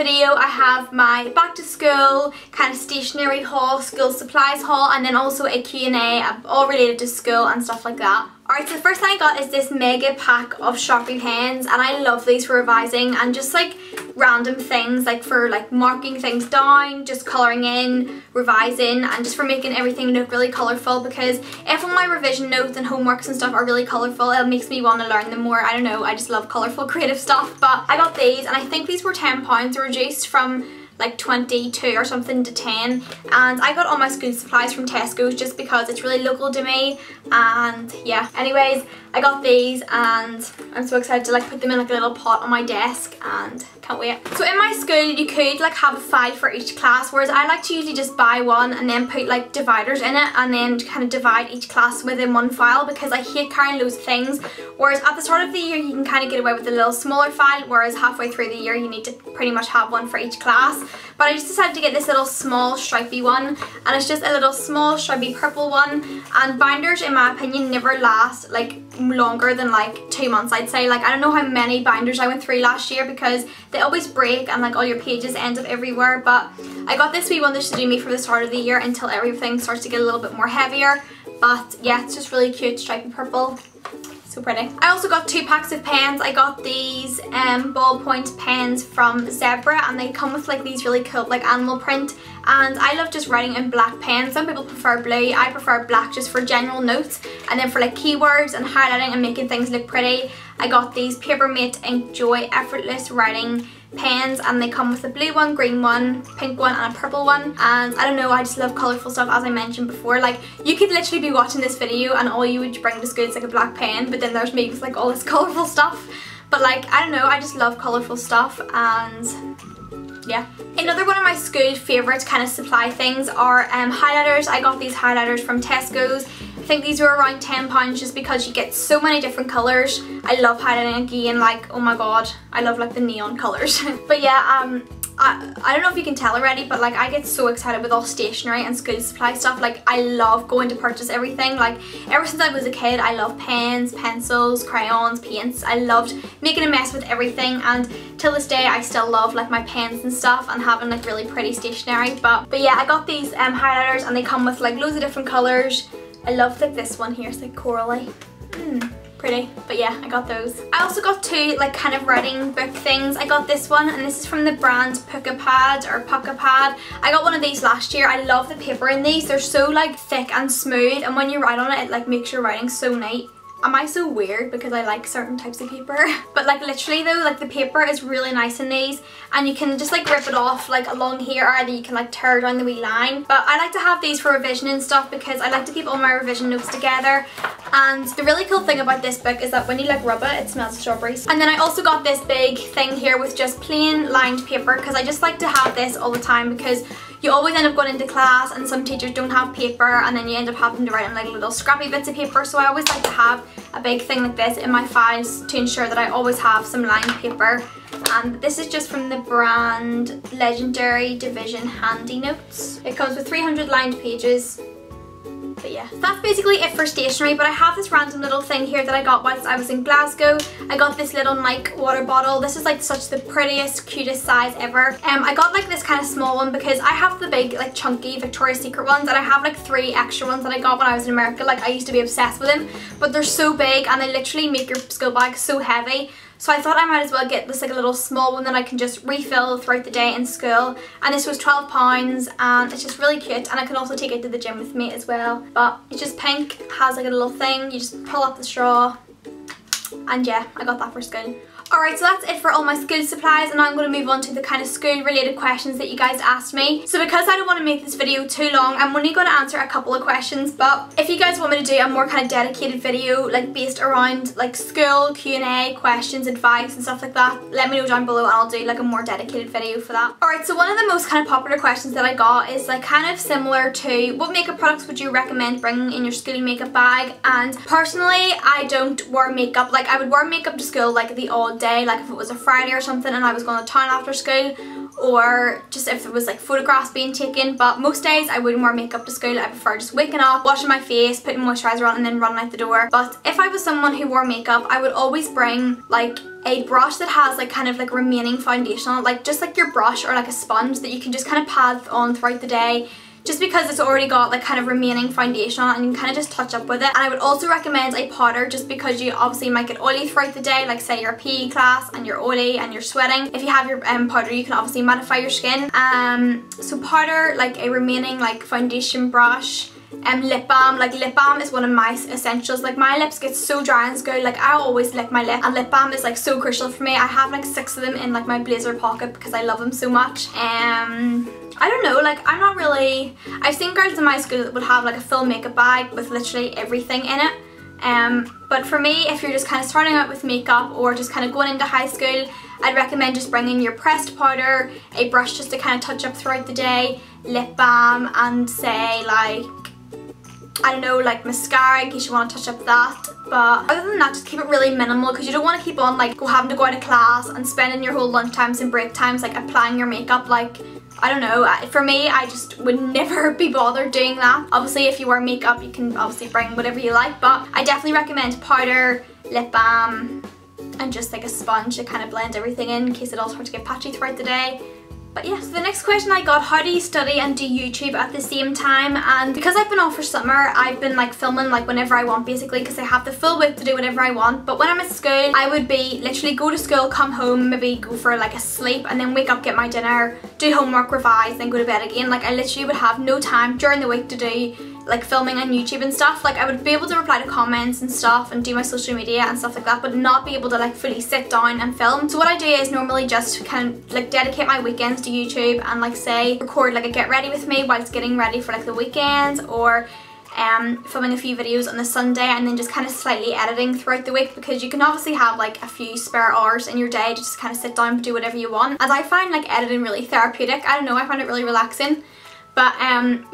video I have my back to school kind of stationery haul, school supplies haul, and then also a Q&A all related to school and stuff like that. Alright, so the first thing I got is this mega pack of Sharpie pens, and I love these for revising and just like random things, like for like marking things down, just colouring in, revising, and just for making everything look really colourful, because if all my revision notes and homeworks and stuff are really colourful, it makes me want to learn them more. I don't know, I just love colourful creative stuff. But I got these, and I think these were £10, reduced from like 22 or something to 10, and I got all my school supplies from Tesco's just because it's really local to me. And yeah, anyways, I got these and I'm so excited to like put them in like a little pot on my desk, and can't wait. So in my school you could like have a file for each class, whereas I like to usually just buy one and then put like dividers in it and then kind of divide each class within one file, because I hate carrying loads of things. Whereas at the start of the year you can kind of get away with a little smaller file, whereas halfway through the year you need to pretty much have one for each class. But I just decided to get this little small stripy one, and it's just a little small stripy purple one. And binders in my opinion never last like longer than like 2 months, I'd say. Like I don't know how many binders I went through last year because they always break and like all your pages end up everywhere, but I got this wee one just to do me for the start of the year until everything starts to get a little bit more heavier. But yeah, it's just really cute, stripy purple. So pretty. I also got 2 packs of pens. I got these ballpoint pens from Zebra, and they come with like these really cool like animal print, and I love just writing in black pens. Some people prefer blue, I prefer black just for general notes, and then for like keywords and highlighting and making things look pretty, I got these Papermate Ink Joy Effortless Writing pens, and they come with a blue one, green one, pink one, and a purple one. And I don't know, I just love colourful stuff, as I mentioned before. Like you could literally be watching this video and all you would bring to school is like a black pen, but then there's me with like all this colourful stuff. But like, I don't know, I just love colourful stuff. And yeah. Another one of my school favourite kind of supply things are highlighters. I got these highlighters from Tesco's. I think these were around £10 just because you get so many different colours. I love highlighting again, like oh my god, I love like the neon colours. But yeah, I don't know if you can tell already, but like I get so excited with all stationery and school supply stuff. Like I love going to purchase everything. Like ever since I was a kid I love pens, pencils, crayons, paints. I loved making a mess with everything, and till this day I still love like my pens and stuff and having like really pretty stationery. But yeah, I got these highlighters, and they come with like loads of different colours. I love like this one here, it's like corally. Pretty. But yeah, I got those. I also got 2 like kind of writing book things. I got this one, and this is from the brand Puka Pad or Puka Pad. I got one of these last year. I love the paper in these. They're so like thick and smooth, and when you write on it, it like makes your writing so neat. Am I so weird because I like certain types of paper? But like literally though, like the paper is really nice in these, and you can just like rip it off like along here, or either you can like tear down the wee line. But I like to have these for revision and stuff because I like to keep all my revision notes together. And the really cool thing about this book is that when you like rub it, it smells of strawberries. And then I also got this big thing here with just plain lined paper, because I just like to have this all the time, because you always end up going into class and some teachers don't have paper, and then you end up having to write on like little scrappy bits of paper. So I always like to have a big thing like this in my files to ensure that I always have some lined paper. And this is just from the brand Legendary Division Handy Notes. It comes with 300 lined pages. But yeah, that's basically it for stationery. But I have this random little thing here that I got whilst I was in Glasgow. I got this little Nike water bottle. This is like such the prettiest, cutest size ever. I got like this kind of small one because I have the big like chunky Victoria's Secret ones, and I have like 3 extra ones that I got when I was in America. Like I used to be obsessed with them, but they're so big and they literally make your school bag so heavy. So I thought I might as well get this like a little small one that I can just refill throughout the day in school. And this was £12, and it's just really cute, and I can also take it to the gym with me as well. But it's just pink, has like a little thing, you just pull up the straw, and yeah, I got that for school. Alright, so that's it for all my school supplies, and now I'm going to move on to the kind of school related questions that you guys asked me. So because I don't want to make this video too long, I'm only going to answer a couple of questions, but if you guys want me to do a more kind of dedicated video like based around like school, Q&A, questions, advice and stuff like that, let me know down below and I'll do like a more dedicated video for that. Alright, so one of the most kind of popular questions that I got is like kind of similar to what makeup products would you recommend bringing in your school makeup bag. And personally, I don't wear makeup. Like I would wear makeup to school like the odd day, like if it was a Friday or something and I was going to town after school, or just if there was like photographs being taken. But most days I wouldn't wear makeup to school. I prefer just waking up, washing my face, putting moisturiser on and then running out the door. But if I was someone who wore makeup, I would always bring like a brush that has like kind of like remaining foundation on it, like just like your brush or like a sponge that you can just kind of pat on throughout the day, just because it's already got like kind of remaining foundation on it, and you can kind of just touch up with it. And I would also recommend a powder, just because you obviously might get oily throughout the day, like say you're a PE class and you're oily and you're sweating. If you have your powder, you can obviously mattify your skin. So powder, like a remaining like foundation brush, lip balm. Like lip balm is one of my essentials. Like my lips get so dry in school, like I always lick my lip, and lip balm is like so crucial for me. I have like 6 of them in like my blazer pocket because I love them so much. I don't know, like I'm not really, I've seen girls in my school that would have like a full makeup bag with literally everything in it. But for me, if you're just kind of starting out with makeup or just kind of going into high school, I'd recommend just bringing your pressed powder, a brush just to kind of touch up throughout the day, lip balm, and say like, I don't know, like mascara in case you want to touch up that. But other than that, just keep it really minimal, because you don't want to keep on like having to go out of class and spending your whole lunch times and break times like applying your makeup. Like, I don't know, for me, I just would never be bothered doing that. Obviously if you wear makeup you can obviously bring whatever you like, but I definitely recommend powder, lip balm, and just like a sponge to kind of blend everything in case it all starts to get patchy throughout the day. But yeah, so the next question I got, how do you study and do YouTube at the same time? And because I've been off for summer, I've been like filming like whenever I want basically, because I have the full week to do whatever I want. But when I'm at school, I would be literally go to school, come home, maybe go for like a sleep, and then wake up, get my dinner, do homework, revise, then go to bed again. Like I literally would have no time during the week to do like filming on YouTube and stuff. Like I would be able to reply to comments and stuff and do my social media and stuff like that, but not be able to like fully sit down and film. So what I do is normally just kind of like dedicate my weekends to YouTube and like say record like a get ready with me whilst getting ready for like the weekends, or filming a few videos on the Sunday, and then just kind of slightly editing throughout the week, because you can obviously have like a few spare hours in your day to just kind of sit down and do whatever you want. As I find like editing really therapeutic. I don't know, I find it really relaxing. But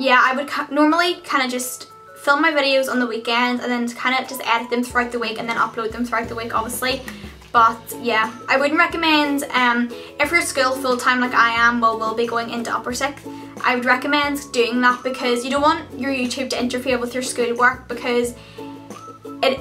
yeah, I would normally kind of just film my videos on the weekends and then kind of just edit them throughout the week and then upload them throughout the week obviously. But yeah, I wouldn't recommend, if you're at school full time like I am, well we'll be going into upper 6th, I would recommend doing that, because you don't want your YouTube to interfere with your schoolwork, because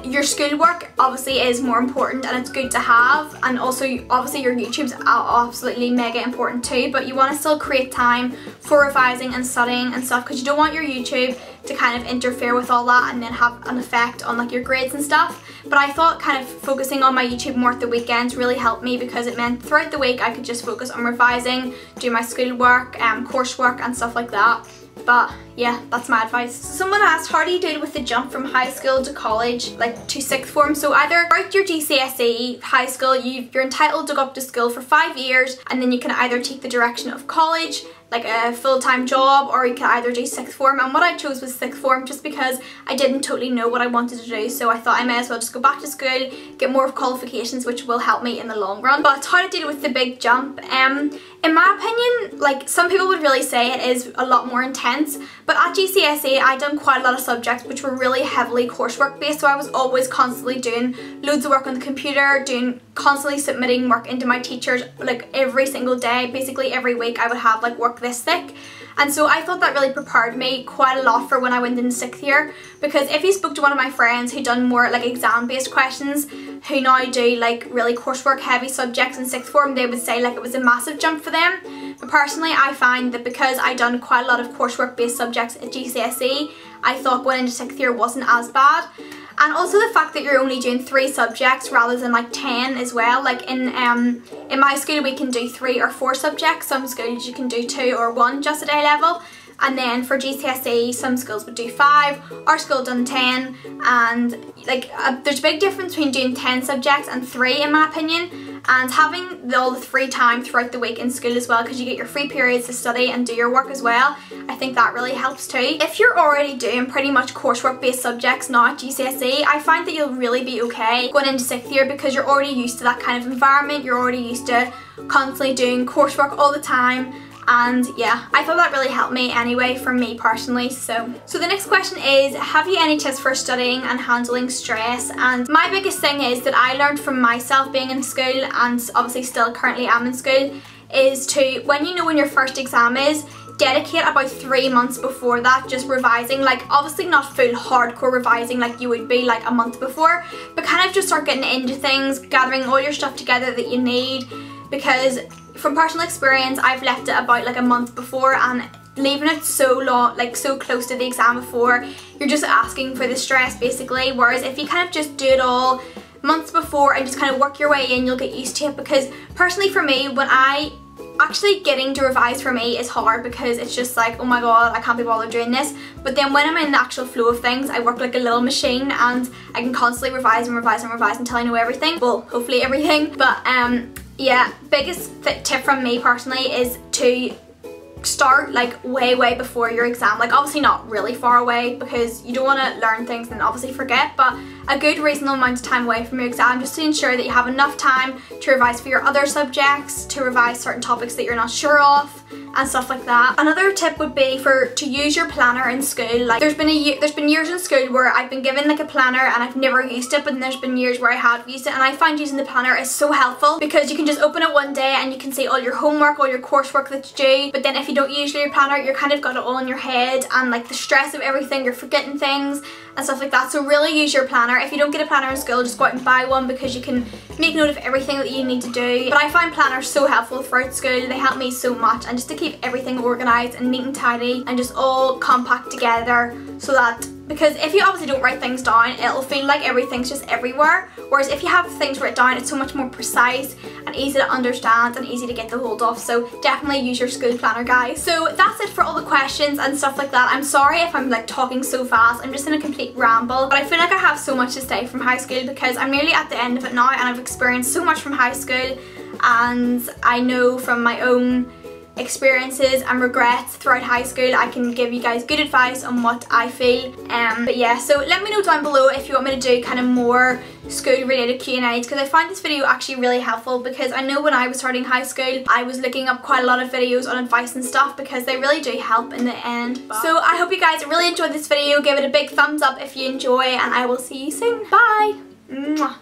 your schoolwork obviously is more important and it's good to have, and also obviously your YouTube's absolutely mega important too, but you want to still create time for revising and studying and stuff, because you don't want your YouTube to kind of interfere with all that and then have an effect on like your grades and stuff. But I thought kind of focusing on my YouTube more at the weekends really helped me, because it meant throughout the week I could just focus on revising, do my schoolwork, coursework and stuff like that. But yeah, that's my advice. So someone asked, how do you deal with the jump from high school to college, like to 6th form? So either throughout your GCSE, high school, you're entitled to go up to school for 5 years, and then you can either take the direction of college, like a full-time job, or you can either do 6th form. And what I chose was 6th form, just because I didn't totally know what I wanted to do, so I thought I may as well just go back to school, get more qualifications, which will help me in the long run. But how to deal with the big jump, in my opinion, like some people would really say it is a lot more intense, but at GCSE I done quite a lot of subjects which were really heavily coursework based, so I was always constantly doing loads of work on the computer, constantly submitting work into my teachers like every single day. Basically every week I would have like work this thick. And so I thought that really prepared me quite a lot for when I went into 6th year, because if you spoke to one of my friends who done more like exam based questions, who now do like really coursework heavy subjects in 6th form, they would say like it was a massive jump for them. But personally I find that because I done quite a lot of coursework based subjects at GCSE, I thought going into 6th year wasn't as bad. And also the fact that you're only doing 3 subjects rather than like 10 as well. Like in my school we can do 3 or 4 subjects. Some schools you can do 2 or 1 just at A level. And then for GCSE some schools would do 5, our school done 10, and like there's a big difference between doing 10 subjects and 3 in my opinion. And having all the free time throughout the week in school as well, because you get your free periods to study and do your work as well, I think that really helps too. If you're already doing pretty much coursework based subjects now at GCSE, I find that you'll really be okay going into 6th year, because you're already used to that kind of environment, you're already used to constantly doing coursework all the time. And yeah, I thought that really helped me anyway, for me personally. So the next question is, have you any tips for studying and handling stress? And my biggest thing is that I learned from myself being in school, and obviously still currently am in school, is to, when you know when your first exam is, dedicate about 3 months before that just revising. Like obviously not full hardcore revising like you would be like a month before, but kind of just start getting into things, gathering all your stuff together that you need, because from personal experience I've left it about like a month before, and leaving it so long, like so close to the exam before, you're just asking for the stress basically. Whereas if you kind of just do it all months before and just kind of work your way in, you'll get used to it. Because personally for me, when actually getting to revise for me is hard, because it's just like, oh my god, I can't be bothered doing this. But then when I'm in the actual flow of things, I work like a little machine, and I can constantly revise and revise and revise until I know everything. Well, hopefully everything. But yeah, biggest tip from me personally is to start like way before your exam. Like obviously not really far away, because you don't want to learn things and obviously forget, but a good reasonable amount of time away from your exam, just to ensure that you have enough time to revise for your other subjects, to revise certain topics that you're not sure of and stuff like that. Another tip would be to use your planner in school. Like there's been years in school where I've been given like a planner and I've never used it, but then there's been years where I have used it, and I find using the planner is so helpful, because you can just open it one day and you can see all your homework, all your coursework that's due. But then if you don't use your planner, you're kind of got it all in your head, and like the stress of everything, you're forgetting things and stuff like that. So really use your planner. If you don't get a planner in school, just go out and buy one, because you can make note of everything that you need to do. But I find planners so helpful throughout school. They help me so much, and just to keep everything organised and neat and tidy and just all compact together, so that, because if you obviously don't write things down, it'll feel like everything's just everywhere. Whereas if you have things written down, it's so much more precise and easy to understand and easy to get the hold of. So definitely use your school planner, guys. So that's it for all the questions and stuff like that. I'm sorry if I'm like talking so fast. I'm just in a complete ramble, but I feel like I have so much to say from high school, because I'm nearly at the end of it now, and I've experienced so much from high school, and I know from my own experiences and regrets throughout high school, I can give you guys good advice on what I feel. But yeah, so let me know down below if you want me to do kind of more school related Q&As, because I find this video actually really helpful, because I know when I was starting high school I was looking up quite a lot of videos on advice and stuff, because they really do help in the end. So I hope you guys really enjoyed this video. Give it a big thumbs up if you enjoy, and I will see you soon. Bye! Mwah.